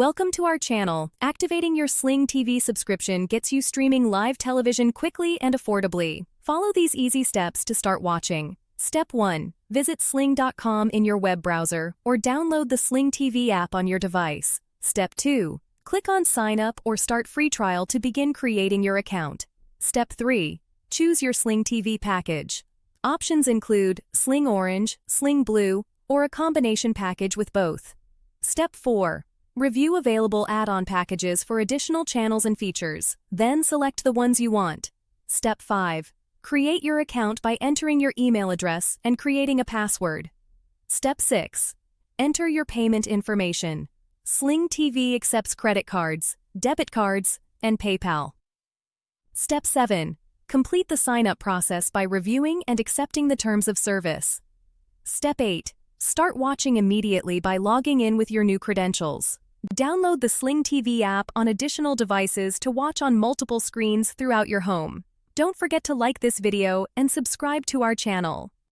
Welcome to our channel. Activating your Sling TV subscription gets you streaming live television quickly and affordably. Follow these easy steps to start watching. Step 1. Visit sling.com in your web browser or download the Sling TV app on your device. Step 2. Click on Sign Up or Start Free Trial to begin creating your account. Step 3. Choose your Sling TV package. Options include Sling Orange, Sling Blue, or a combination package with both. Step 4. Review available add-on packages for additional channels and features, then select the ones you want. Step 5. Create your account by entering your email address and creating a password. Step 6. Enter your payment information. Sling TV accepts credit cards, debit cards, and PayPal. Step 7. Complete the sign-up process by reviewing and accepting the terms of service. Step 8. Start watching immediately by logging in with your new credentials. Download the Sling TV app on additional devices to watch on multiple screens throughout your home. Don't forget to like this video and subscribe to our channel.